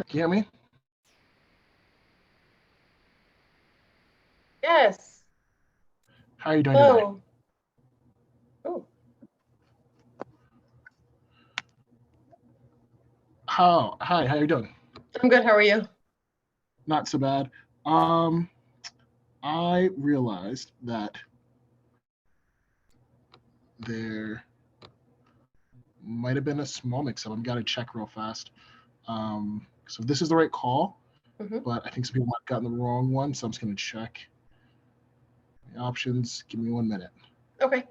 Can you hear me? Yes. How are you doing today? Oh. Oh. Hi, how are you doing? I'm good. How are you? Not so bad. Um, I realized that there might have been a small mix-up. I've got to check real fast. So this is the right call, Hmm. but I think some people might have gotten the wrong one, so I'm just gonna check the options. Give me 1 minute. Okay.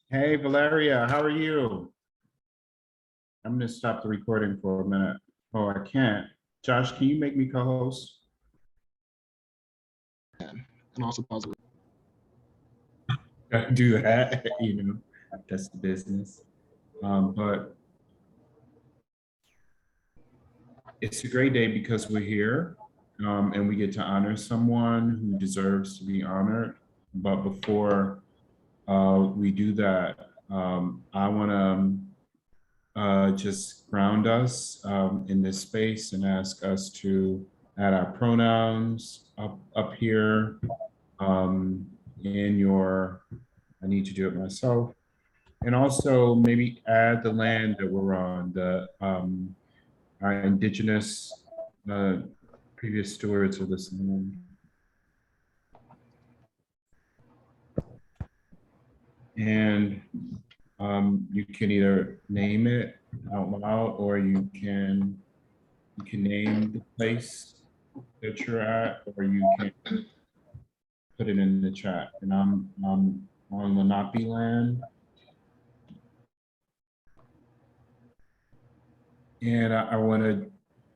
Hey, Valeria, how are you? I'm gonna stop the recording for a minute. Oh, I can't. Josh, can you make me co-host? And also pause it. Do that, that's the business. But it's a great day because we're here, and we get to honor someone who deserves to be honored. But before we do that, I want to just ground us in this space and ask us to add our pronouns up here in your, I need to do it myself. And also maybe add the land that we're on, our indigenous uh, previous stewards of this land. And You can either name it out loud, or you can name the place that you're at, or you can put it in the chat. And I'm on Lenape land. And I want to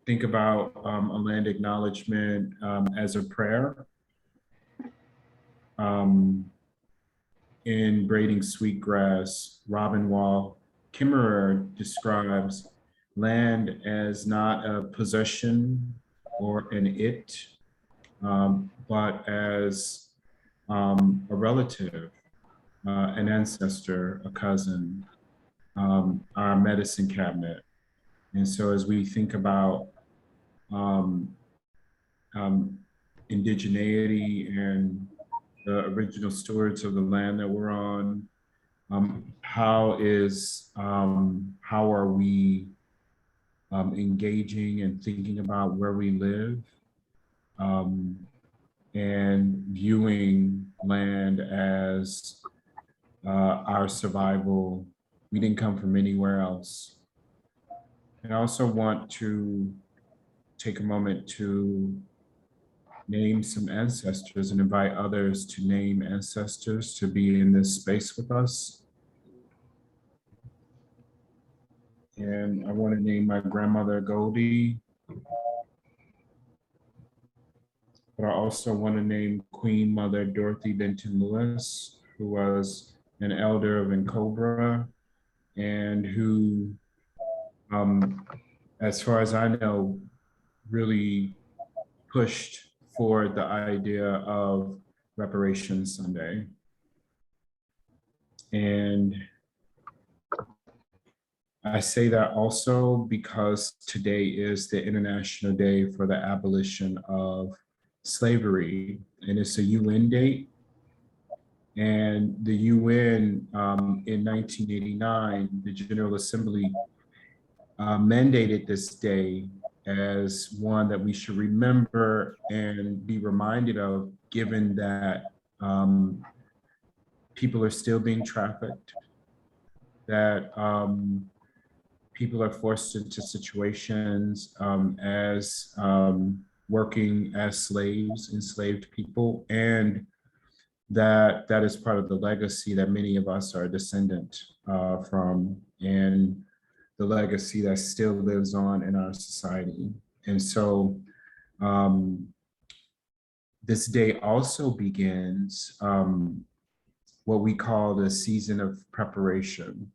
think about a land acknowledgement as a prayer. In Braiding Sweetgrass, Robin Wall Kimmerer describes land as not a possession or an it, but as a relative, an ancestor, a cousin, our medicine cabinet. And so as we think about indigeneity and the original stewards of the land that we're on, how are we engaging and thinking about where we live, and viewing land as our survival. We didn't come from anywhere else. And I also want to take a moment to name some ancestors and invite others to name ancestors to be in this space with us. And I want to name my grandmother Goldie, but I also want to name Queen Mother Dorothy Benton Lewis, who was an elder of Nkobra, and who, as far as I know, really pushed for the idea of Reparations Sunday. And I say that also because today is the International Day for the Abolition of Slavery, and it's a UN date. And the UN in 1989, the General Assembly mandated this day as one that we should remember and be reminded of, given that people are still being trafficked, that people are forced into situations as working as slaves, enslaved people, and that is part of the legacy that many of us are a descendant from, and the legacy that still lives on in our society. And so this day also begins what we call the season of preparation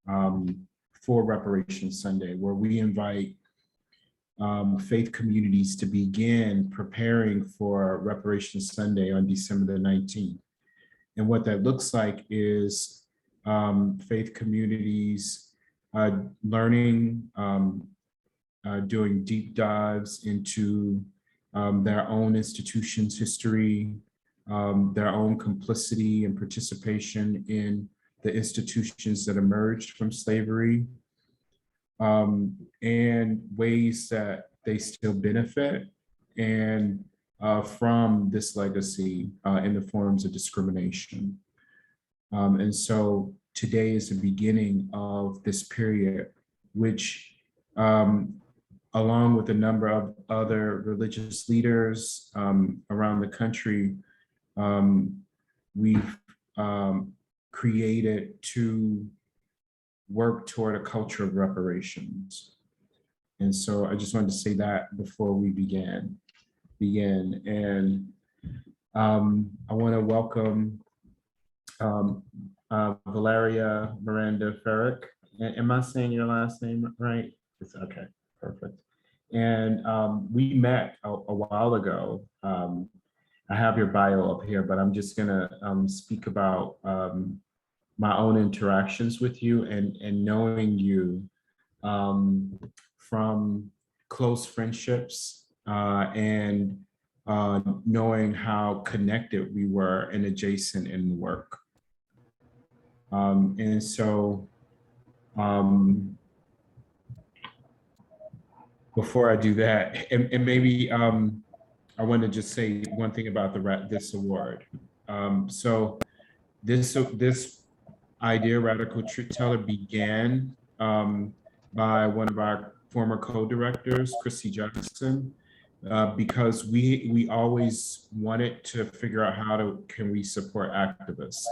for Reparations Sunday, where we invite faith communities to begin preparing for Reparations Sunday on December the 19th. And what that looks like is faith communities learning, doing deep dives into their own institution's history, their own complicity and participation in the institutions that emerged from slavery, and ways that they still benefit and from this legacy in the forms of discrimination. And so today is the beginning of this period, which along with a number of other religious leaders around the country, we've created to work toward a culture of reparations. And so I just wanted to say that before we begin. And I want to welcome Valleria Miranda-Ferrick. Am I saying your last name right? It's okay, perfect. And we met a while ago. I have your bio up here, but I'm just gonna speak about my own interactions with you and knowing you from close friendships and knowing how connected we were and adjacent in the work. And so before I do that, and maybe I want to just say one thing about this award. So this idea, Radical Truth Teller, began by one of our former co-directors, Chrissy Jackson, because we always wanted to figure out can we support activists,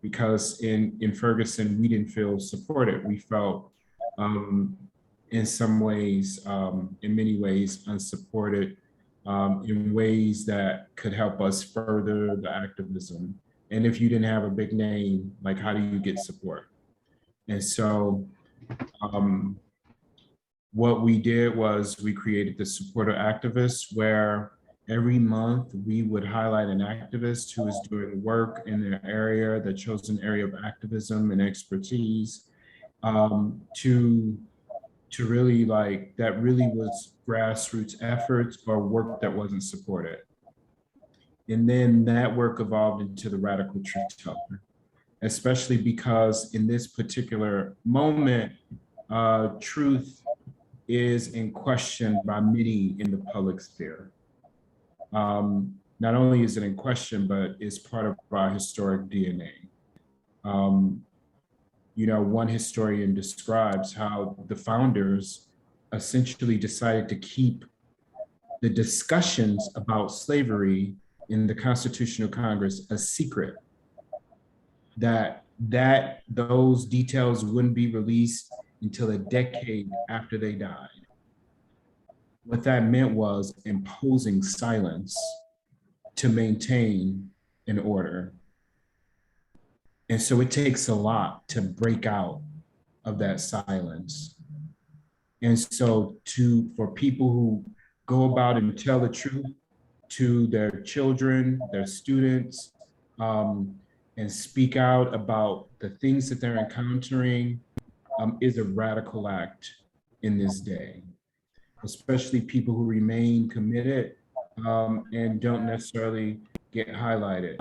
because in Ferguson we didn't feel supported. We felt in some ways, in many ways, unsupported in ways that could help us further the activism. And if you didn't have a big name, like, how do you get support? And so what we did was we created the Supporter Activists, where every month we would highlight an activist who is doing work in their area, their chosen area of activism and expertise, to really, like, that really was grassroots efforts or work that wasn't supported. And then that work evolved into the Radical Truth Teller, especially because in this particular moment, truth is in question by many in the public sphere. Not only is it in question, but it's part of our historic DNA. You know, one historian describes how the founders essentially decided to keep the discussions about slavery in the Constitutional Congress a secret, that those details wouldn't be released until a decade after they died. What that meant was imposing silence to maintain an order. And so it takes a lot to break out of that silence. And so for people who go about and tell the truth to their children, their students, and speak out about the things that they're encountering, is a radical act in this day, especially people who remain committed and don't necessarily get highlighted.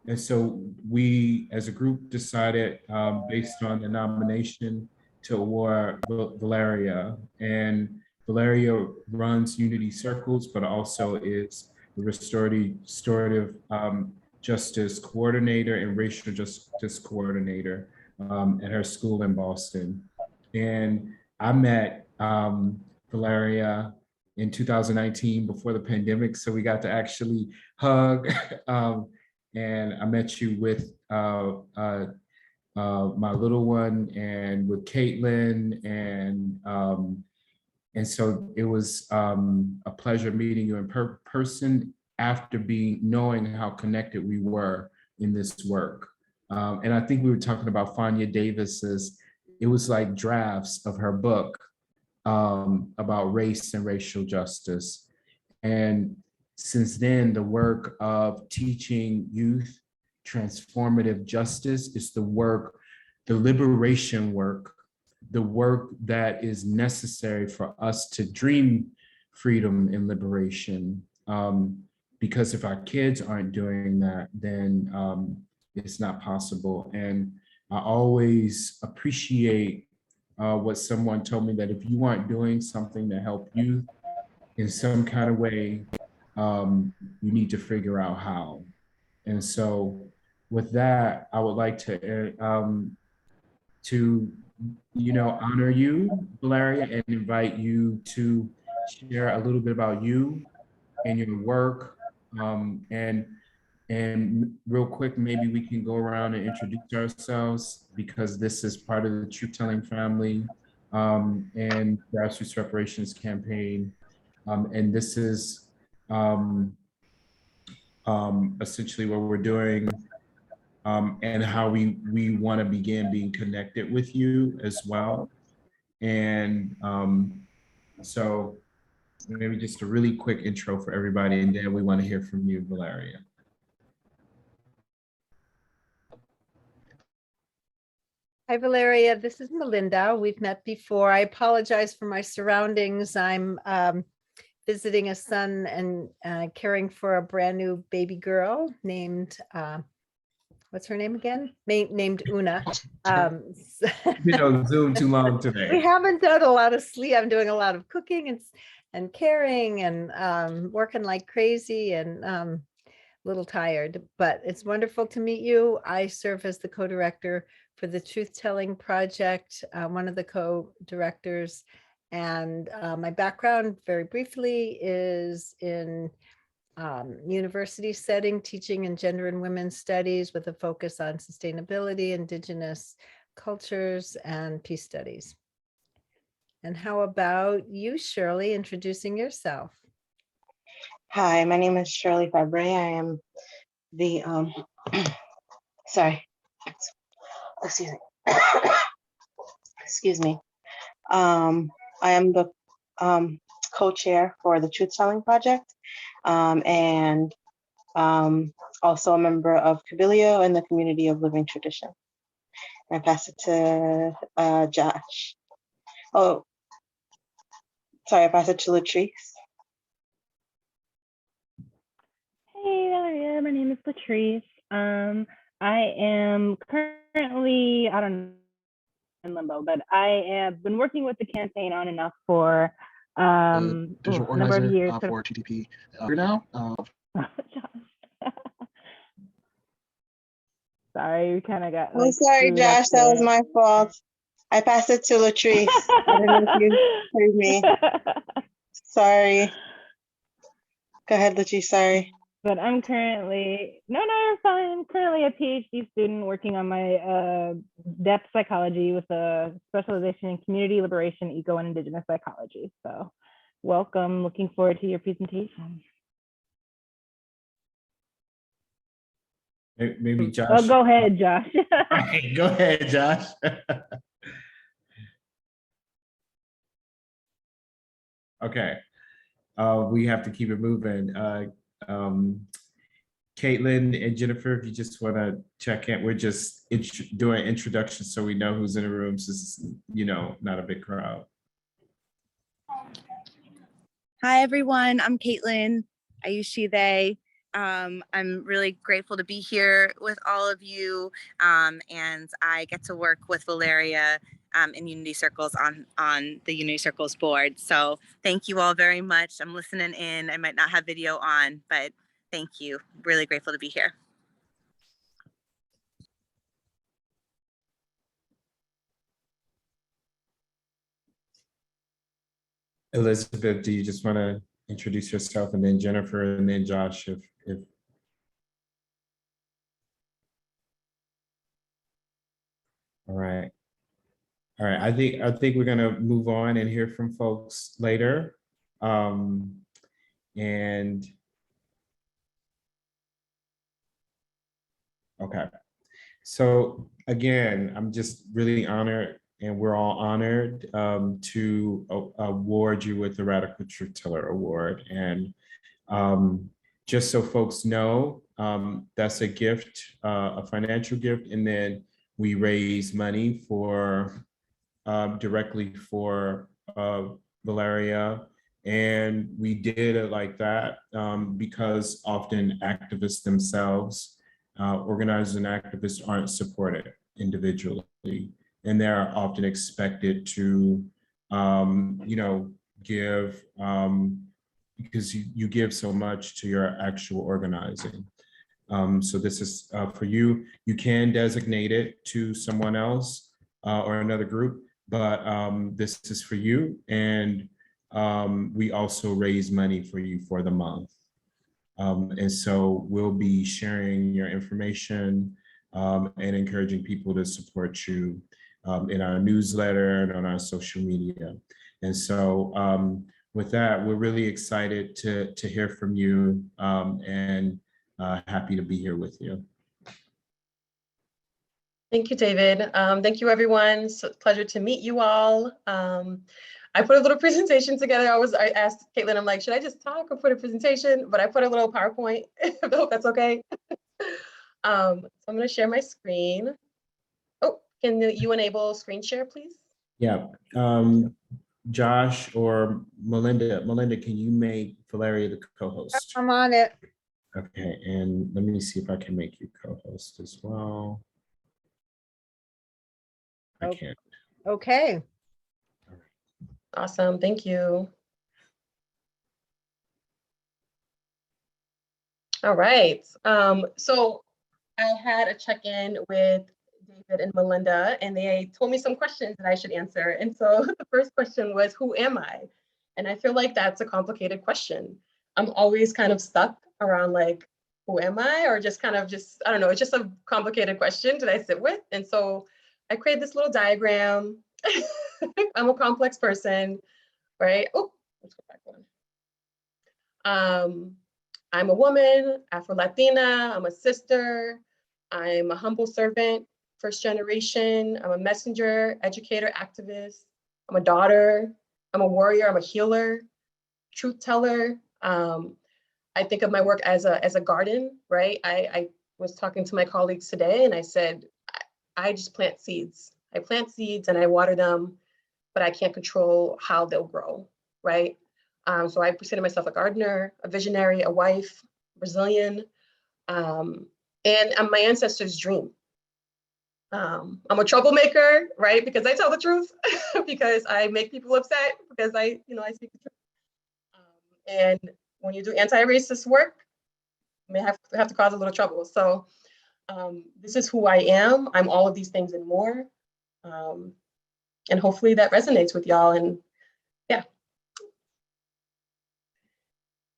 And so we as a group decided, based on the nomination, to award Valleria. And Valleria runs Unity Circles, but also is the restorative justice coordinator and racial justice coordinator at her school in Boston. And I met Valleria in 2019 before the pandemic, so we got to actually hug. And I met you with my little one and with Caitlin, and so it was a pleasure meeting you in person after knowing how connected we were in this work. And I think we were talking about Fania Davis's, it was like drafts of her book about race and racial justice. And since then, the work of teaching youth transformative justice is the liberation work, the work that is necessary for us to dream freedom and liberation. Because if our kids aren't doing that, then it's not possible. And I always appreciate what someone told me, that if you aren't doing something to help youth in some kind of way, you need to figure out how. And so with that, I would like to honor you, Valleria, and invite you to share a little bit about you and your work. And real quick, maybe we can go around and introduce ourselves, because this is part of the Truth Telling family and Grassroots Reparations Campaign. And this is essentially what we're doing, and how we want to begin being connected with you as well. And so maybe just a really quick intro for everybody, and then we want to hear from you, Valleria. Hi, Valleria. This is Melinda. We've met before. I apologize for my surroundings. I'm visiting a son and caring for a brand new baby girl named, what's her name again? Named Una. Zoom too long today. We haven't done a lot of sleep. I'm doing a lot of cooking and caring and working like crazy. And little tired, but it's wonderful to meet you. I serve as the co-director for the Truth Telling Project, one of the co-directors. And my background, very briefly, is in university setting, teaching in gender and women's studies with a focus on sustainability, indigenous cultures, and peace studies. And how about you, Shirley, introducing yourself? Hi, my name is Shirley Fabre. I am the, sorry, excuse me. Excuse me. I am the co-chair for the Truth Telling Project, and also a member of Cabilio and the Community of Living Tradition. I pass it to Josh. Oh, sorry, I pass it to Latrice. Hey, Valleria, my name is Latrice. I am currently, I don't know, in limbo, but I have been working with the campaign on and off for digital a number of organizer years. for TTP. Here now. Sorry, we kind of got. Oh, sorry, screwed up Josh, that was there. my fault. I passed it to Latrice. I don't know if you heard me. Sorry. Go ahead, Latrice, sorry. But I'm currently, no, you're fine. I'm currently a PhD student working on my depth psychology with a specialization in community liberation, eco, and indigenous psychology. So welcome, looking forward to your presentation. Maybe Josh. Oh, go ahead, Josh. Okay, go ahead, Josh. Okay, we have to keep it moving. Caitlin and Jennifer, if you just want to check in, we're just doing introductions so we know who's in the room. So this is, not a big crowd. Hi, everyone. I'm Caitlin. I use she, they. I'm really grateful to be here with all of you. And I get to work with Valleria in Unity Circles on the Unity Circles board. So thank you all very much. I'm listening in. I might not have video on, but thank you. Really grateful to be here. Elizabeth, do you just want to introduce yourself, and then Jennifer, and then Josh, if all right. I think we're gonna move on and hear from folks later. And okay. So again, I'm just really honored, and we're all honored to award you with the Radical Truth Teller Award. And just so folks know, that's a gift, a financial gift, and then we raise money for directly for Valleria. And we did it like that because often activists themselves, organizers and activists, aren't supported individually, and they're often expected to, give because you give so much to your actual organizing. So this is for you. You can designate it to someone else or another group, but this is for you. And we also raise money for you for the month. And so we'll be sharing your information and encouraging people to support you in our newsletter and on our social media. And so with that, we're really excited to hear from you and happy to be here with you. Thank you, David. Thank you, everyone. It's a pleasure to meet you all. I put a little presentation together. I asked Caitlin, I'm like, should I just talk or put a presentation? But I put a little PowerPoint. I hope that's okay. So I'm going to share my screen. Oh, can you enable screen share, please? Yeah. Josh or Melinda, can you make Valleria the co-host? I'm on it. Okay, and let me see if I can make you co-host as well. I Okay. can't. Okay. Awesome. Thank you. All right. So I had a check-in with David and Melinda, and they told me some questions that I should answer. And so the first question was, who am I? And I feel like that's a complicated question. I'm always kind of stuck around like, who am I? Or just kind of just, I don't know, it's just a complicated question that I sit with. And so I created this little diagram. I'm a complex person, right? Oh, let's go back one. I'm a woman, Afro-Latina, I'm a sister, I'm a humble servant, first generation, I'm a messenger, educator, activist, I'm a daughter, I'm a warrior, I'm a healer, truth teller. I think of my work as a garden, right? I was talking to my colleagues today and I said, I just plant seeds. I plant seeds and I water them, but I can't control how they'll grow, right? So I consider myself a gardener, a visionary, a wife, Brazilian, and I'm my ancestors' dream. I'm a troublemaker, right? Because I tell the truth, because I make people upset, because I speak the truth. And when you do anti-racist work, you may have to cause a little trouble. So this is who I am. I'm all of these things and more. And hopefully that resonates with y'all. And yeah.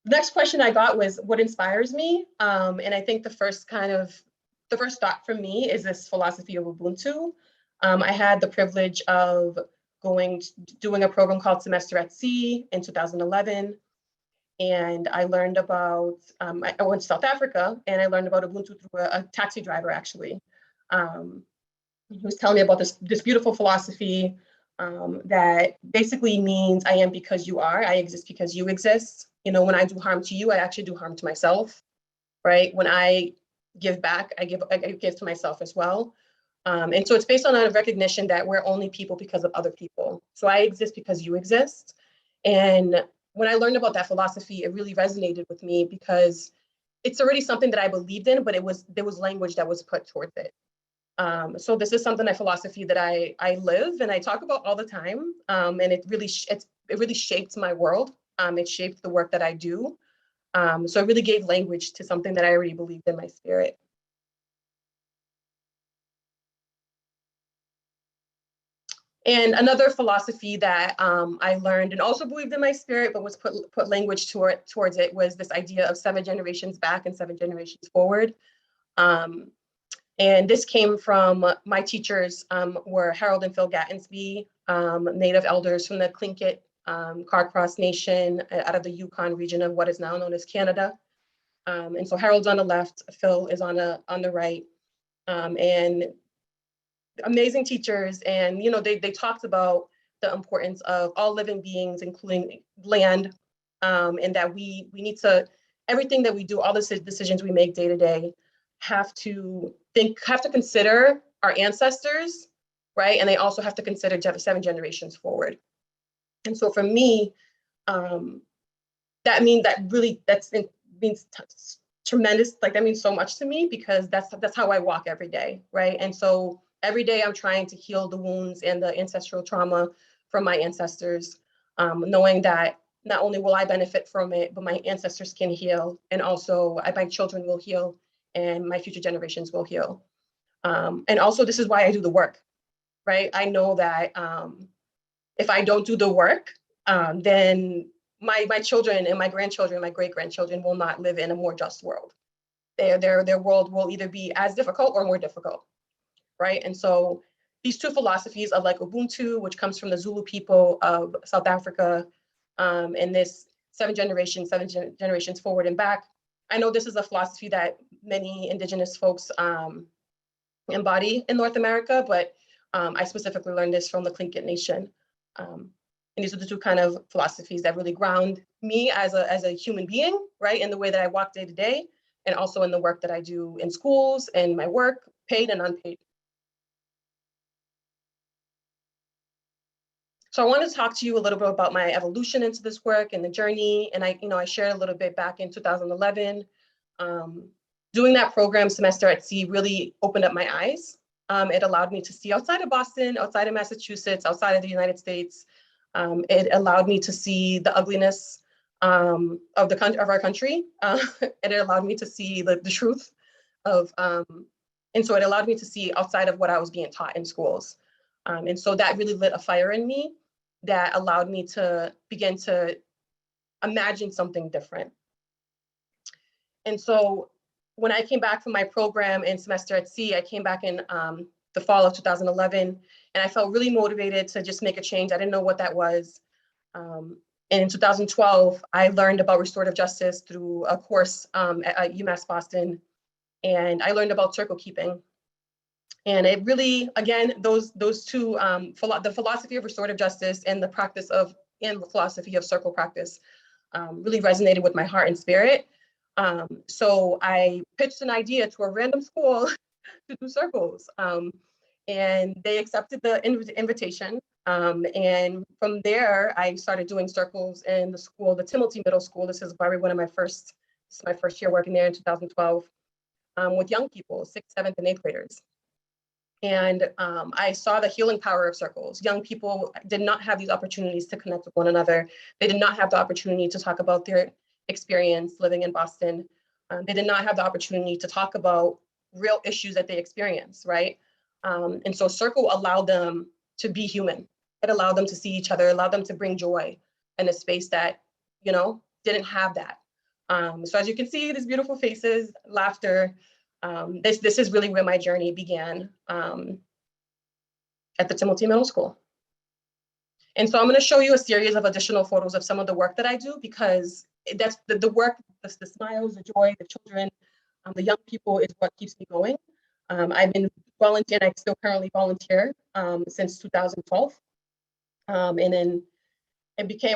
The next question I got was, what inspires me? And I think the first thought for me is this philosophy of Ubuntu. I had the privilege of doing a program called Semester at Sea in 2011. And I learned about, I went to South Africa and I learned about Ubuntu through a taxi driver, actually. He was telling me about this beautiful philosophy that basically means I am because you are, I exist because you exist. You know, when I do harm to you, I actually do harm to myself, right? When I give back, I give to myself as well. And so it's based on a recognition that we're only people because of other people. So I exist because you exist. And when I learned about that philosophy, it really resonated with me because it's already something that I believed in, but there was language that was put towards it. So this is something, a philosophy that I live and I talk about all the time. And it really shaped my world. It shaped the work that I do. So it really gave language to something that I already believed in my spirit. And another philosophy that I learned and also believed in my spirit, but was put language towards it, was this idea of 7 generations back and 7 generations forward. And this came from my teachers were Harold and Phil Gattensby, Native elders from the Tlingit Carcross Nation out of the Yukon region of what is now known as Canada. And so Harold's on the left, Phil is on the right. And amazing teachers, and they talked about the importance of all living beings, including land, and that we need to, everything that we do, all the decisions we make day to day, have to consider our ancestors, right? And they also have to consider 7 generations forward. And so for me, that means tremendous, like that means so much to me, because that's how I walk every day, right? And so every day I'm trying to heal the wounds and the ancestral trauma from my ancestors, knowing that not only will I benefit from it, but my ancestors can heal, and also my children will heal, and my future generations will heal. And also this is why I do the work, right? I know that if I don't do the work, then my children and my grandchildren, my great-grandchildren will not live in a more just world. Their world will either be as difficult or more difficult, right? And so these 2 philosophies of like Ubuntu, which comes from the Zulu people of South Africa, and this 7 generations forward and back. I know this is a philosophy that many Indigenous folks embody in North America, but I specifically learned this from the Tlingit Nation. And these are the 2 kind of philosophies that really ground me as a human being, right? In the way that I walk day to day, and also in the work that I do in schools and my work, paid and unpaid. So I want to talk to you a little bit about my evolution into this work and the journey. And I shared a little bit back in 2011. Doing that program, Semester at Sea, really opened up my eyes. It allowed me to see outside of Boston, outside of Massachusetts, outside of the United States. It allowed me to see the ugliness of our country, and it allowed me to see the truth of, and so it allowed me to see outside of what I was being taught in schools. And so that really lit a fire in me that allowed me to begin to imagine something different. And so when I came back from my program in semester at sea, I came back in the fall of 2011, and I felt really motivated to just make a change. I didn't know what that was. And in 2012, I learned about restorative justice through a course at UMass Boston, and I learned about circle keeping. And it really, again, those two, the philosophy of restorative justice and the philosophy of circle practice really resonated with my heart and spirit. So I pitched an idea to a random school to do circles, and they accepted the invitation. And from there, I started doing circles in the school, the Timothy Middle School. This is probably my first year working there in 2012, with young people, 6th, 7th, and 8th graders. And I saw the healing power of circles. Young people did not have these opportunities to connect with one another. They did not have the opportunity to talk about their experience living in Boston. They did not have the opportunity to talk about real issues that they experience, right? And so circle allowed them to be human. It allowed them to see each other, allowed them to bring joy in a space that, didn't have that. So as you can see, these beautiful faces, laughter. This is really where my journey began at the Timothy Middle School. And so I'm going to show you a series of additional photos of some of the work that I do, because that's the work, the smiles, the joy, the children, the young people is what keeps me going. I've been volunteering, I still currently volunteer since 2012. And then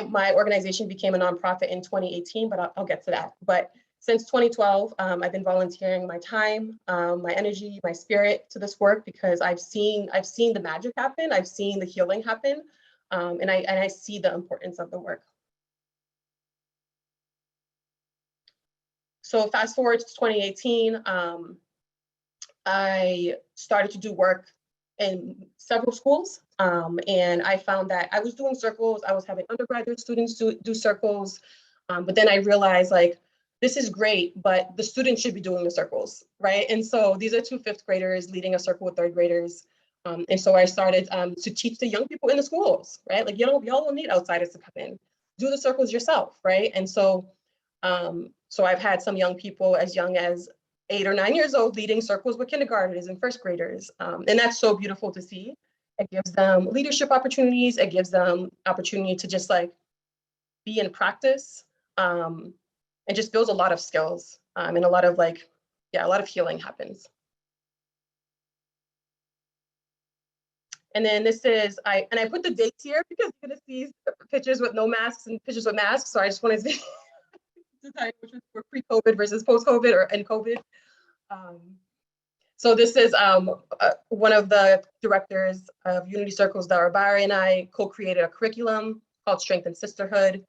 my organization became a nonprofit in 2018, but I'll get to that. But since 2012, I've been volunteering my time, my energy, my spirit to this work, because I've seen the magic happen. I've seen the healing happen, and I see the importance of the work. So fast forward to 2018, I started to do work in several schools, and I found that I was doing circles. I was having undergraduate students do circles, but then I realized, like, this is great, but the students should be doing the circles, right? And so these are 2 5th graders leading a circle with 3rd graders. And so I started to teach the young people in the schools, right? Like, y'all don't need outsiders to come in. Do the circles yourself, right? And so, so I've had some young people as young as 8 or 9 years old leading circles with kindergartners and 1st graders. And that's so beautiful to see. It gives them leadership opportunities. It gives them opportunity to just like be in practice. And just builds a lot of skills, and a lot of a lot of healing happens. And then this is, I put the dates here because you're gonna see pictures with no masks and pictures with masks. So I just wanted to decide which were pre-COVID versus post-COVID or in COVID. So this is one of the directors of Unity Circles, Valleria, and I co-created a curriculum called Strength and Sisterhood.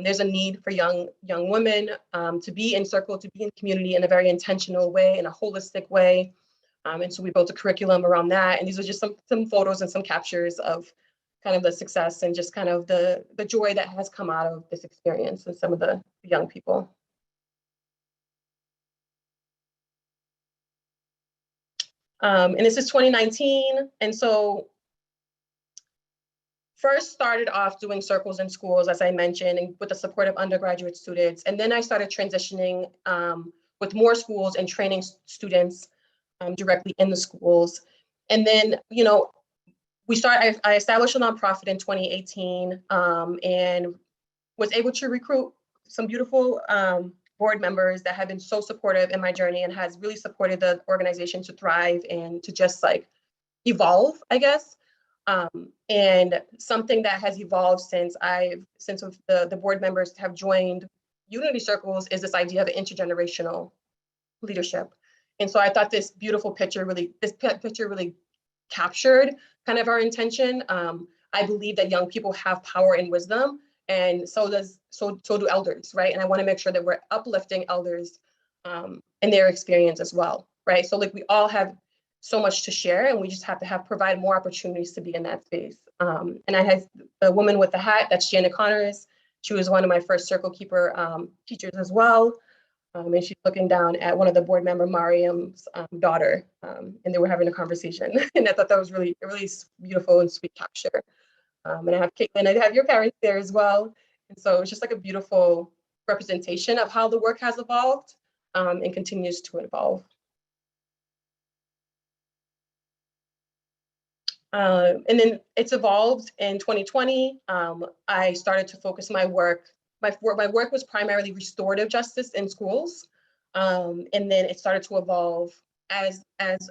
There's a need for young women to be in circle, to be in community in a very intentional way, in a holistic way. And so we built a curriculum around that. And these are just some photos and some captures of kind of the success and just kind of the joy that has come out of this experience with some of the young people. And this is 2019. And so first started off doing circles in schools, as I mentioned, and with the support of undergraduate students. And then I started transitioning with more schools and training students directly in the schools. And then, I established a nonprofit in 2018 and was able to recruit some beautiful board members that have been so supportive in my journey and has really supported the organization to thrive and to just like evolve, I guess. And something that has evolved since the board members have joined Unity Circles is this idea of intergenerational leadership. And so I thought this picture really captured kind of our intention. I believe that young people have power and wisdom, and so do elders, right? And I want to make sure that we're uplifting elders in their experience as well, right? So like we all have so much to share, and we just have to provide more opportunities to be in that space. And I had the woman with the hat, that's Janet Connors, She was one of my first Circle Keeper teachers as well. And she's looking down at one of the board member, Mariam's daughter, and they were having a conversation. And I thought that was really, a really beautiful and sweet capture. And I have Caitlin, I have your parents there as well. And so it's just like a beautiful representation of how the work has evolved and continues to evolve. And then it's evolved in 2020. I started to focus my work. My work was primarily restorative justice in schools. And then it started to evolve as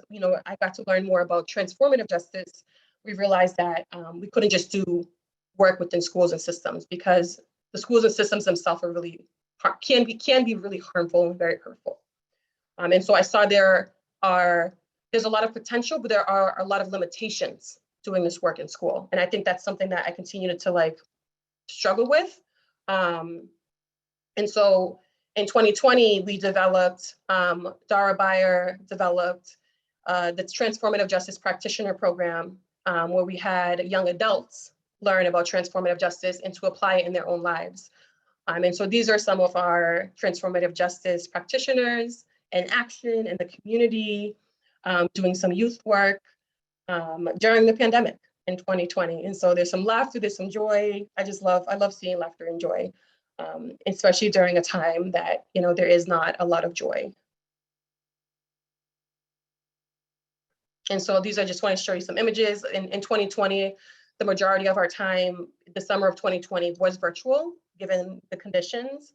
you know, I got to learn more about transformative justice. We realized that we couldn't just do work within schools and systems, because the schools and systems themselves are really can be really harmful and very hurtful. And so I saw there's a lot of potential, but there are a lot of limitations doing this work in school. And I think that's something that I continue to like struggle with. And so in 2020, we developed, Dara Beyer developed the Transformative Justice Practitioner Program, where we had young adults learn about transformative justice and to apply it in their own lives. And so these are some of our transformative justice practitioners in action in the community, doing some youth work during the pandemic in 2020. And so there's some laughter, there's some joy. I love seeing laughter and joy, especially during a time that, you know, there is not a lot of joy. And so these, I just want to show you some images. In 2020, the majority of our time, the summer of 2020 was virtual, given the conditions.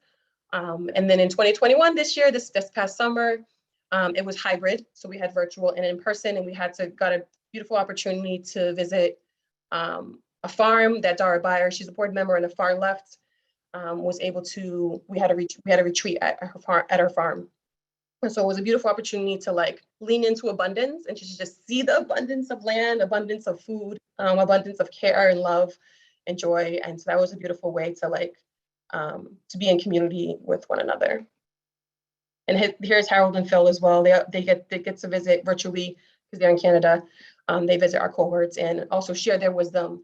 And then in 2021, this year, this past summer, it was hybrid. So we had virtual and in person, and we got a beautiful opportunity to visit a farm that Dara Beyer, she's a board member on the far left, was able to, we had a retreat at her farm. And so it was a beautiful opportunity to like lean into abundance and to just see the abundance of land, abundance of food, abundance of care and love and joy. And so that was a beautiful way to like, to be in community with one another. And here's Harold and Phil as well. They get to visit virtually because they're in Canada. They visit our cohorts and also share their wisdom.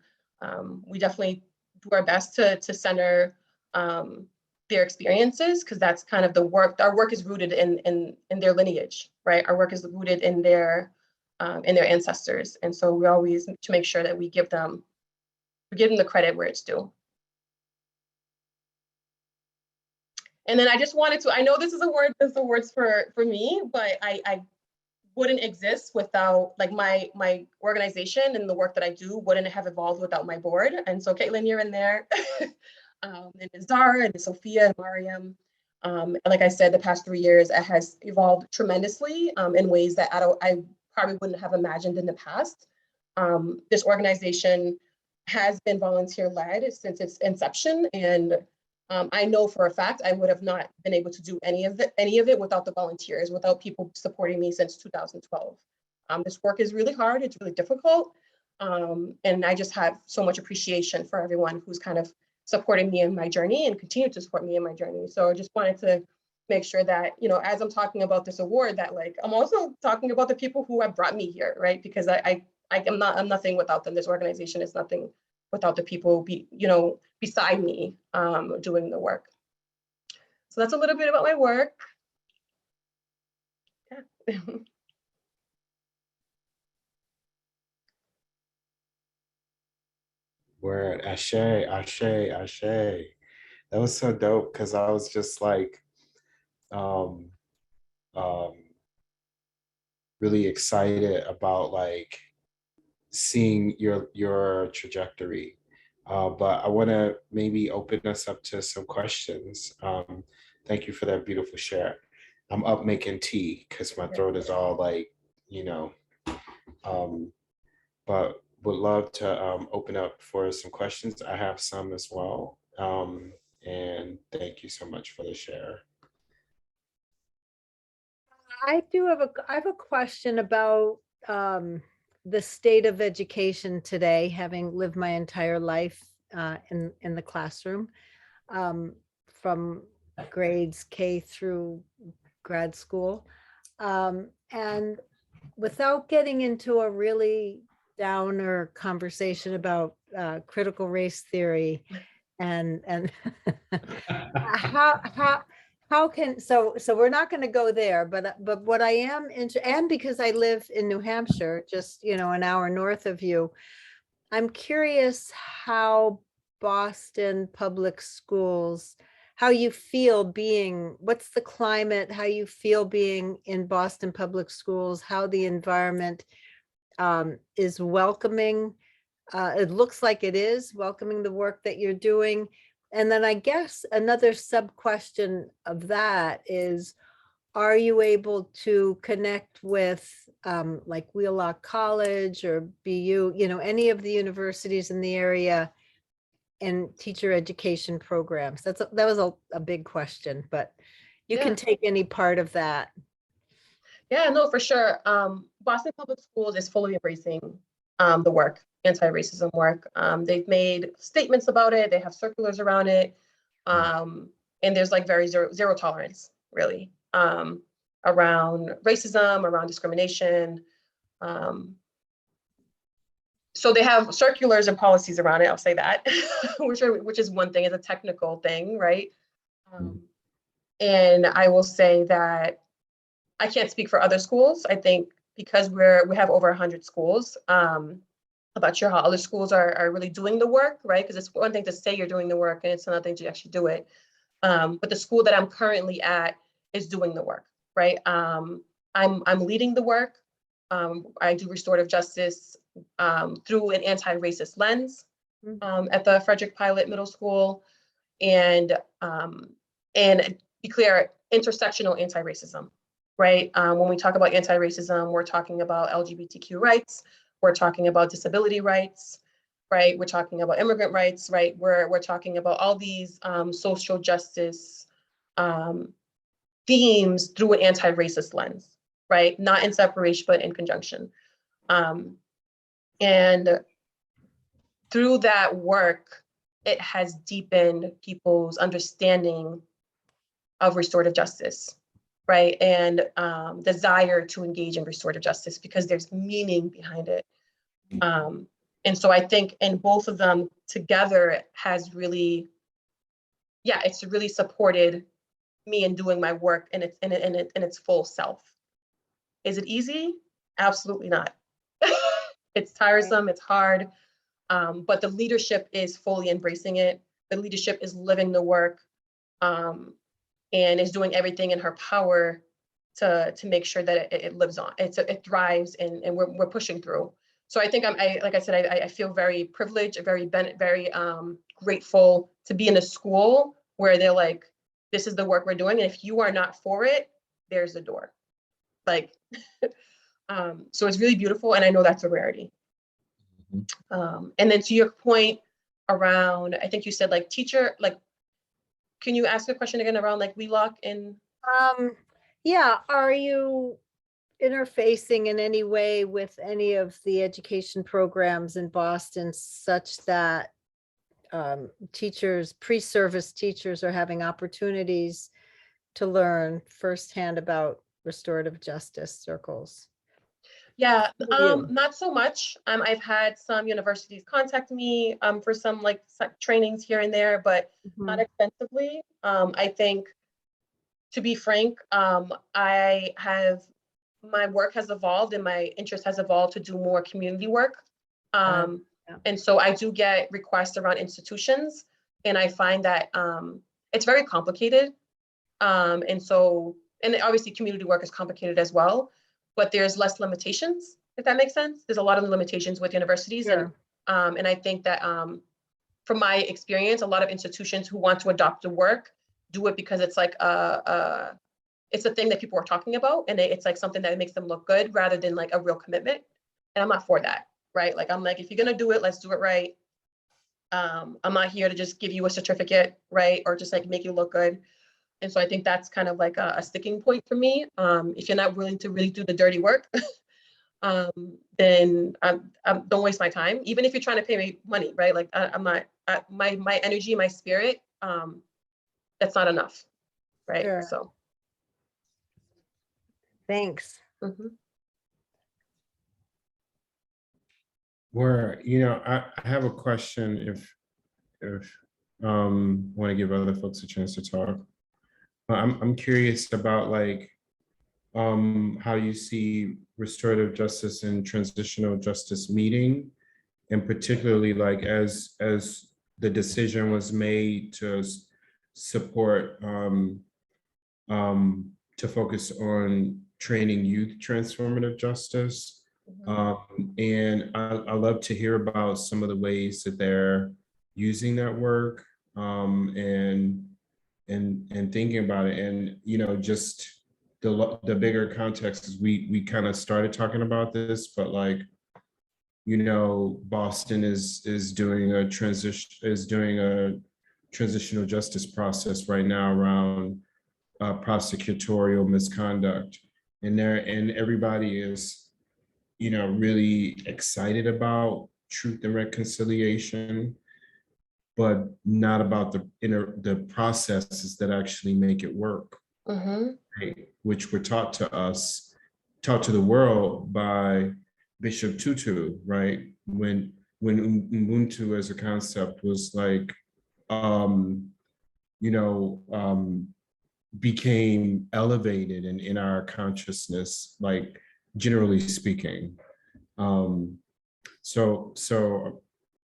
We definitely do our best to center their experiences, because that's kind of the work. Our work is rooted in their lineage, right? Our work is rooted in their ancestors, and so we always to make sure that we give them the credit where it's due. And then I just wanted to, I know this is awards for me, but I wouldn't exist without like my organization, and the work that I do wouldn't have evolved without my board. And so Caitlin, you're in there. And there's Zara and Sophia and Mariam. Like I said, the past 3 years, it has evolved tremendously in ways that I probably wouldn't have imagined in the past. This organization has been volunteer-led since its inception, and I know for a fact I would have not been able to do any of it without the volunteers, without people supporting me since 2012. This work is really hard, it's really difficult, and I just have so much appreciation for everyone who's kind of supporting me in my journey and continue to support me in my journey. So I just wanted to make sure that, you know, as I'm talking about this award, that like I'm also talking about the people who have brought me here, right? Because I'm nothing without them. This organization is nothing without the people beside me doing the work. So that's a little bit about my work. Yeah. Word, ashe, ashe, ashe. That was so dope, because I was just like, really excited about like seeing your trajectory. But I want to maybe open us up to some questions. Thank you for that beautiful share. I'm up making tea because my throat is all like, you know, but would love to open up for some questions. I have some as well. And thank you so much for the share. I have a question about the state of education today, having lived my entire life in the classroom, from grades K through grad school. And without getting into a really downer conversation about critical race theory and how can, so we're not going to go there, but what I am and because I live in New Hampshire, just, you know, an hour north of you, I'm curious how Boston Public Schools, how you feel being, what's the climate, how you feel being in Boston Public Schools, how the environment is welcoming. It looks like it is welcoming the work that you're doing. And then I guess another sub question of that is, are you able to connect with like Wheelock College or BU, you know, any of the universities in the area and teacher education programs? That was a big question, but you Yeah. can take any part of that. Yeah, no, for sure. Boston Public Schools is fully embracing the work, anti-racism work. They've made statements about it. They have circulars around it. And there's like very zero tolerance, really, around racism, around discrimination. So they have circulars and policies around it, I'll say that, which is one thing, it's a technical thing, right? And I will say that I can't speak for other schools. I think because we have over 100 schools, I'm not sure how other schools are really doing the work, right? Because it's one thing to say you're doing the work and it's another thing to actually do it. But the school that I'm currently at is doing the work, right? I'm leading the work. I do restorative justice through an anti-racist lens at the Frederick Pilot Middle School, and be clear, intersectional anti-racism, right? When we talk about anti-racism, we're talking about LGBTQ rights, we're talking about disability rights, right? We're talking about immigrant rights, right? We're talking about all these social justice themes through an anti-racist lens, right? Not in separation, but in conjunction. And through that work, it has deepened people's understanding of restorative justice, right? And desire to engage in restorative justice because there's meaning behind it. And so I think in both of them together it has really, it's really supported me in doing my work in its full self. Is it easy? Absolutely not. It's tiresome, it's hard, but the leadership is fully embracing it. The leadership is living the work and is doing everything in her power to make sure that it lives on, it thrives, and we're pushing through. So I think like I said, I feel very privileged, very grateful to be in a school where they're like, this is the work we're doing, and if you are not for it, there's the door. Like, so it's really beautiful, and I know that's a rarity. And then to your point around, I think you said like teacher, like, can you ask a question again around like Wheelock and? Yeah, are you interfacing in any way with any of the education programs in Boston such that teachers, pre-service teachers are having opportunities to learn firsthand about restorative justice circles? Yeah, not so much. I've had some universities contact me for some like trainings here and there, but not extensively. I think, to be frank, my work has evolved and my interest has evolved to do more community work. And so I do get requests around institutions, and I find that it's very complicated. And obviously community work is complicated as well, but there's less limitations, if that makes sense. There's a lot of limitations with universities. Sure. And I think that from my experience, a lot of institutions who want to adopt the work do it because it's like it's a thing that people are talking about, and it's like something that makes them look good rather than like a real commitment. And I'm not for that, right? Like, I'm like, if you're gonna do it, let's do it right. I'm not here to just give you a certificate, right? Or just like make you look good. And so I think that's kind of like a sticking point for me. If you're not willing to really do the dirty work, then don't waste my time. Even if you're trying to pay me money, right? Like I'm not, my energy, my spirit, that's not enough, right? Sure. So. Thanks. Where, you know, I have a question if Want to give other folks a chance to talk. But I'm curious about like how you see restorative justice and transitional justice meeting, and particularly like as the decision was made to support to focus on training youth transformative justice. And I love to hear about some of the ways that they're using that work, and thinking about it. And you know, just the bigger context is we kind of started talking about this, but like, you know, Boston is doing a transitional justice process right now around prosecutorial misconduct, and everybody is, you know, really excited about truth and reconciliation, but not about the processes that actually make it work, right? Which were taught to the world by Bishop Tutu, right? When Ubuntu as a concept was like, you know, became elevated in our consciousness, like generally speaking. So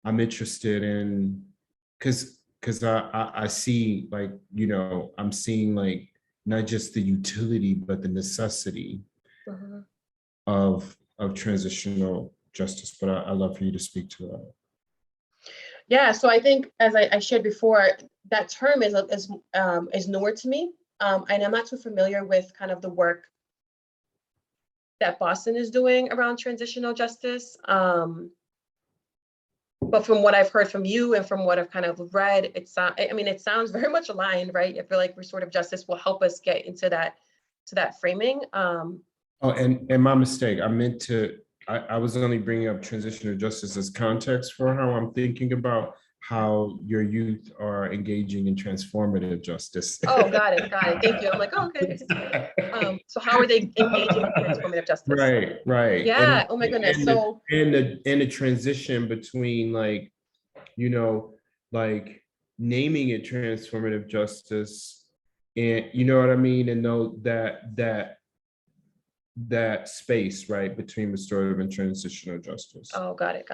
I'm interested in, because I see, like, you know, I'm seeing like not just the utility but the necessity of transitional justice. But I love for you to speak to that. Yeah, so I think, as I shared before, that term is newer to me, and I'm not too familiar with kind of the work that Boston is doing around transitional justice. But from what I've heard from you and from what I've kind of read, it sounds very much aligned, right? I feel like restorative justice will help us get into that framing. Oh, and my mistake, I meant to, I was only bringing up transitional justice as context for how I'm thinking about how your youth are engaging in transformative justice. Oh, got it. Thank you. I'm like, oh, okay. So how are they engaging in transformative justice? Right. Yeah. Oh my goodness. So the transition between, like, you know, like naming it transformative justice, and you know what I mean, and know that space, right, between restorative and transitional justice. Oh, got it.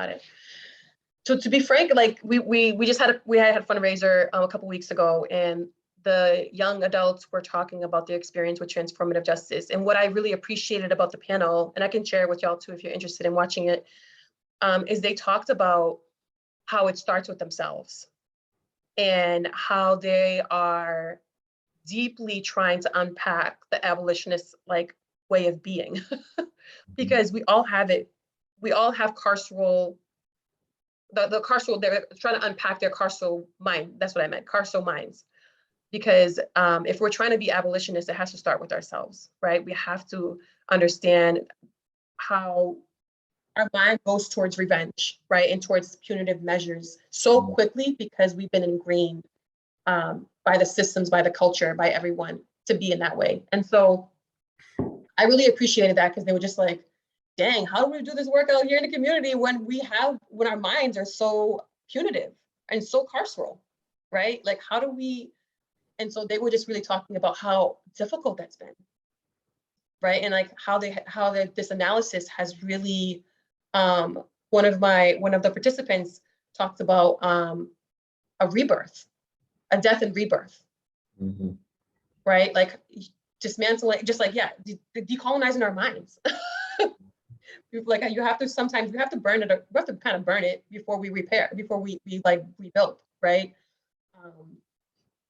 So to be frank, like we just had a fundraiser a couple weeks ago, and the young adults were talking about their experience with transformative justice. And what I really appreciated about the panel, and I can share with y'all too if you're interested in watching it, is they talked about how it starts with themselves and how they are deeply trying to unpack the abolitionist like way of being. Because we all have it. We all have carceral, the carceral, they're trying to unpack their carceral mind. That's what I meant, carceral minds. Because if we're trying to be abolitionists, it has to start with ourselves, right? We have to understand how our mind goes towards revenge, right? And towards punitive measures so quickly because we've been ingrained by the systems, by the culture, by everyone to be in that way. And so I really appreciated that, because they were just like, dang, how do we do this work out here in the community when our minds are so punitive and so carceral, right? Like, how do we, and so they were just really talking about how difficult that's been, right? And like how this analysis has really, one of the participants talked about a rebirth, a death and rebirth, right? Like dismantling, just like, yeah, decolonizing our minds. Like you have to burn it, we have to kind of burn it before we repair, before we like rebuild, right?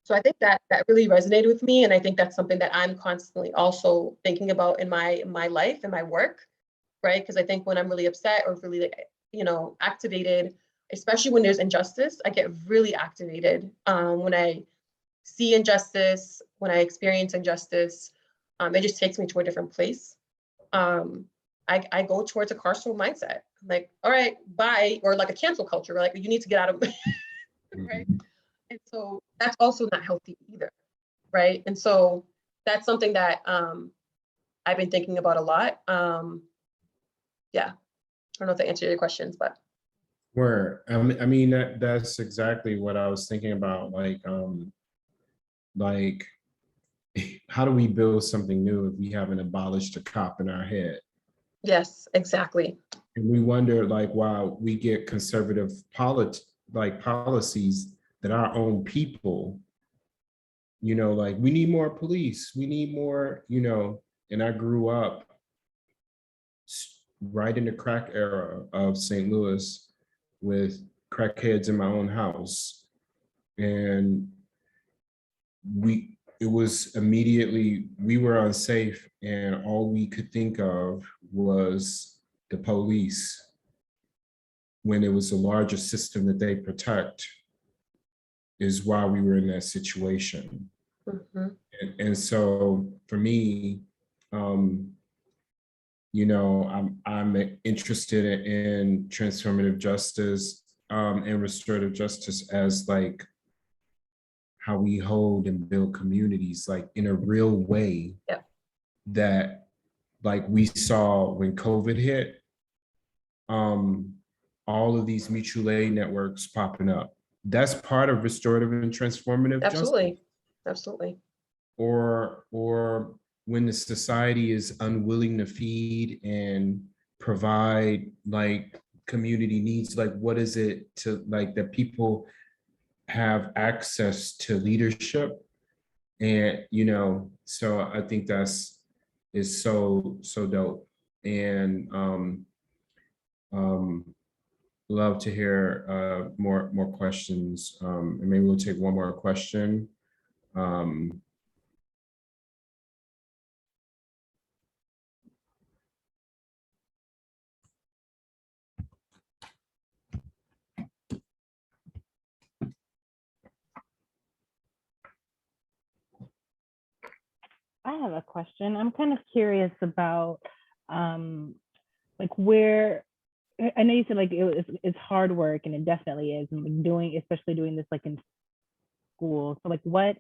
So I think that really resonated with me, and I think that's something that I'm constantly also thinking about in my life and my work, right? Because I think when I'm really upset or really, you know, activated, especially when there's injustice, I get really activated when I see injustice, when I experience injustice. It just takes me to a different place. I go towards a carceral mindset. I'm like, all right, bye, or like a cancel culture, like you need to get out of, right? And so that's also not healthy either, right? And so that's something that I've been thinking about a lot. Yeah, I don't know if that answered your questions, but. Where I mean that's exactly what I was thinking about. Like how do we build something new if we haven't abolished a cop in our head? Yes, exactly. And we wonder like why we get conservative policies that our own people, like we need more police, we need more, and I grew up right in the crack era of St. Louis with crackheads in my own house. And it was immediately, we were unsafe and all we could think of was the police when it was a larger system that they protect is why we were in that situation. Mm-hmm. And so for me, I'm interested in transformative justice and restorative justice as like how we hold and build communities like in a real way. Yep. That like we saw when COVID hit, all of these mutual aid networks popping up. That's part of restorative and transformative Absolutely. justice. Absolutely. Or when the society is unwilling to feed and provide like community needs, like what is it to like that people have access to leadership? And so I think is so dope. And love to hear more questions. And maybe we'll take one more question. I have a question. I'm kind of curious about like where, I know you said like it's hard work, and it definitely is, and like especially doing this like in school. So like where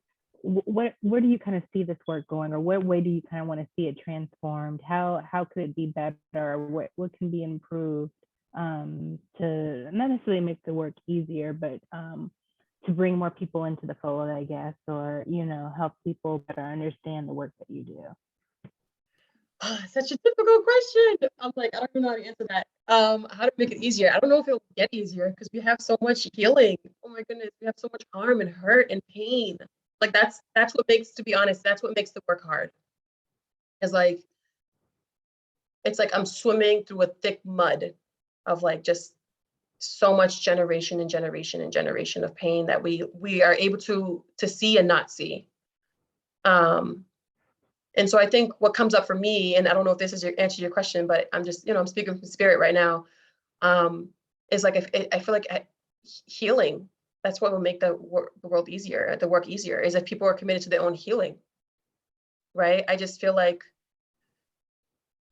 do you kind of see this work going, or what way do you kind of want to see it transformed? How could it be better, or what can be improved to not necessarily make the work easier, but to bring more people into the fold, I guess, or help people better understand the work that you do? Such a difficult question. I'm like, I don't even know how to answer that. How to make it easier? I don't know if it'll get easier because we have so much healing. Oh my goodness, we have so much harm and hurt and pain. Like that's what makes, to be honest, that's what makes the work hard. It's like I'm swimming through a thick mud of like just so much generation and generation and generation of pain that we are able to see and not see. And so I think what comes up for me, and I don't know if this is your answer to your question, but I'm just, I'm speaking from spirit right now, is like, I feel like healing, that's what will make the world easier, the work easier, is if people are committed to their own healing, right? I just feel like,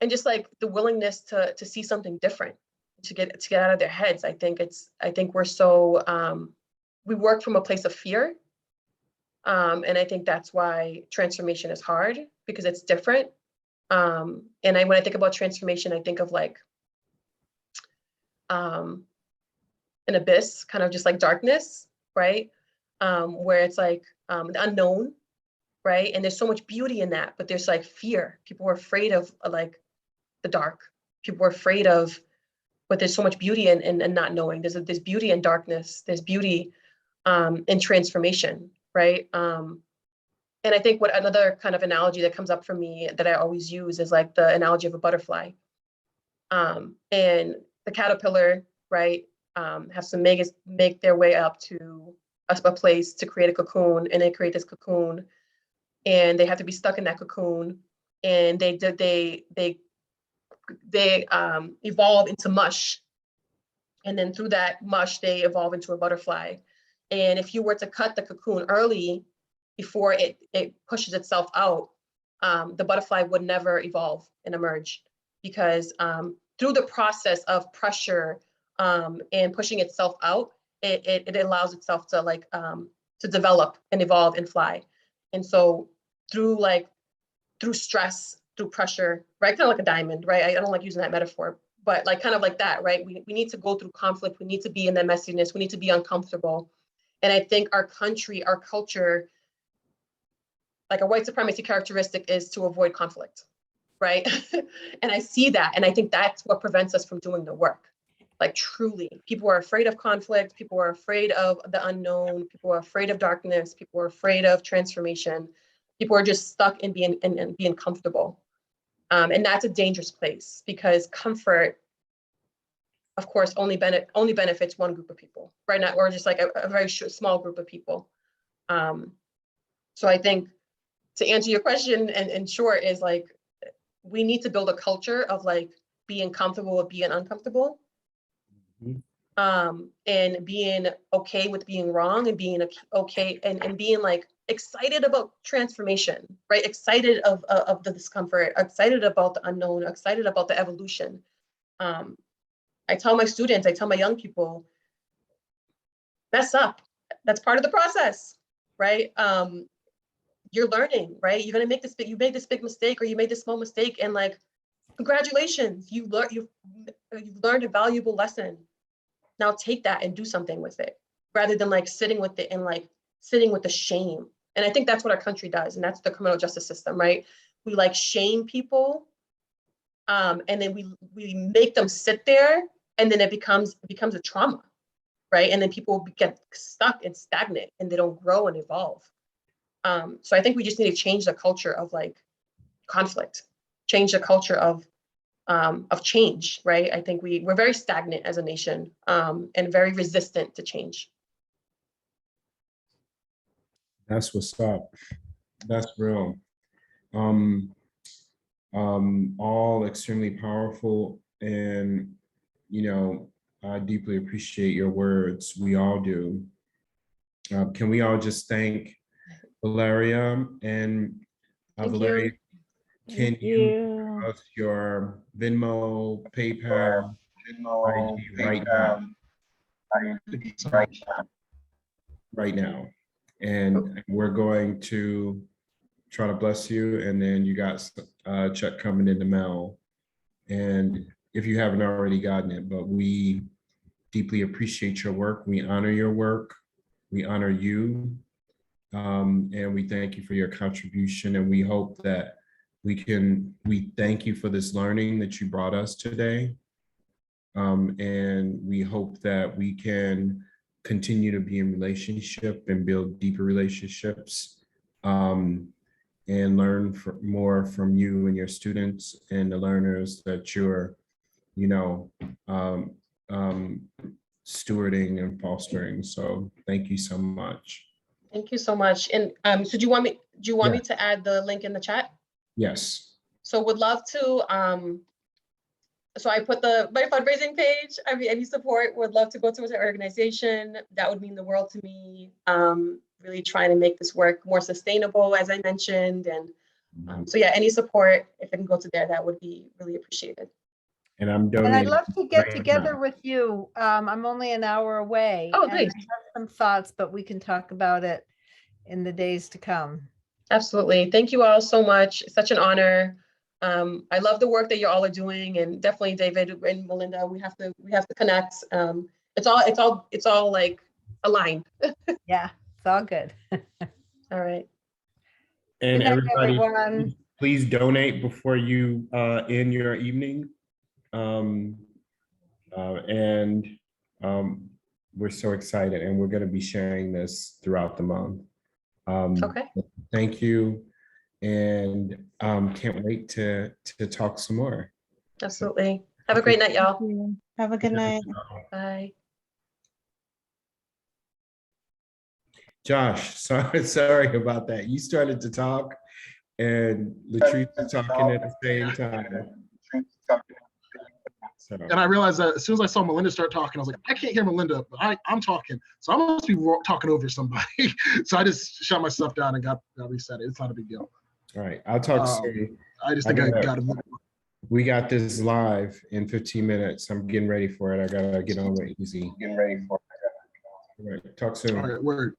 and just like the willingness to see something different, to get out of their heads. I think we're so, we work from a place of fear. And I think that's why transformation is hard, because it's different. And when I think about transformation, I think of like an abyss, kind of just like darkness, right? Where it's like the unknown, right? And there's so much beauty in that, but there's like fear. People are afraid of like the dark. People are afraid of, but there's so much beauty in not knowing. There's beauty in darkness. There's beauty in transformation, right? And I think what another kind of analogy that comes up for me that I always use is like the analogy of a butterfly. And the caterpillar, right, has to make their way up to a place to create a cocoon, and they create this cocoon, and they have to be stuck in that cocoon, and they evolve into mush, and then through that mush they evolve into a butterfly. And if you were to cut the cocoon early, before it pushes itself out, the butterfly would never evolve and emerge, because through the process of pressure and pushing itself out, it allows itself to like to develop and evolve and fly. And so through stress, through pressure, right, kind of like a diamond, right? I don't like using that metaphor, but like kind of like that, right? We need to go through conflict. We need to be in that messiness. We need to be uncomfortable. And I think our country, our culture, like a white supremacy characteristic is to avoid conflict, right? And I see that. And I think that's what prevents us from doing the work. Like truly, people are afraid of conflict. People are afraid of the unknown. People are afraid of darkness. People are afraid of transformation. People are just stuck in being comfortable. And that's a dangerous place because comfort, of course, only benefits one group of people, right? Now, or just like a very small group of people. So I think to answer your question in short is like, we need to build a culture of like being comfortable with being uncomfortable. And being okay with being wrong and being okay and being like excited about transformation, right? Excited of the discomfort, excited about the unknown, excited about the evolution. I tell my students, I tell my young people, mess up. That's part of the process, right? You're learning, right? You're gonna make this you made this big mistake or you made this small mistake, and like, congratulations, you've learned a valuable lesson. Now take that and do something with it, rather than like sitting with it and like sitting with the shame. And I think that's what our country does, and that's the criminal justice system, right? We like shame people, and then we make them sit there, and then it becomes a trauma, right? And then people get stuck and stagnant, and they don't grow and evolve. So I think we just need to change the culture of like conflict, change the culture of change, right? I think we're very stagnant as a nation, and very resistant to change. That's what's up. That's real. All extremely powerful, and I deeply appreciate your words. We all do. Can we all just thank Valleria and Valleria? Can you give us your Venmo, PayPal, ID right now? And we're going to try to bless you, and then you got a check coming in the mail. And if you haven't already gotten it, but we deeply appreciate your work. We honor your work. We honor you. And we thank you for your contribution. And we hope that we thank you for this learning that you brought us today. And we hope that we can continue to be in relationship and build deeper relationships, and learn more from you and your students and the learners that you're, stewarding and fostering. So thank you so much. Thank you so much. And so do you want me to add the link in the chat? Yes. So would love to, so I put my fundraising page. I mean, any support, would love to go to an organization. That would mean the world to me. Really trying to make this work more sustainable, as I mentioned. And so yeah, any support, if it can go to there, that would be really appreciated. And I'm donating. And I'd love to get together with you. I'm only an hour away. Oh, and nice. I have some thoughts, but we can talk about it in the days to come. Absolutely. Thank you all so much. It's such an honor. I love the work that you all are doing, and definitely David and Melinda, we have to connect. It's all like aligned. Yeah, it's all good. All right. And Good night, everybody, everyone. please donate before you end your evening. We're so excited, and we're going to be sharing this throughout the month. Okay. Thank you, and can't wait to talk some more. Absolutely. Have a great night, y'all. Have a good night. Bye. Josh, sorry about that. You started to talk, and Latrice was talking at the same time. So. And I realized that as soon as I saw Melinda start talking, I was like, I can't hear Melinda, but I'm talking. So I must be talking over somebody. So I just shut myself down and got reset. It's not a big deal. All right, I'll talk soon. I just think I got to move. We got this live in 15 minutes. I'm getting ready for it. I got to get on it easy. Getting ready for it. All right, talk soon. All right, word.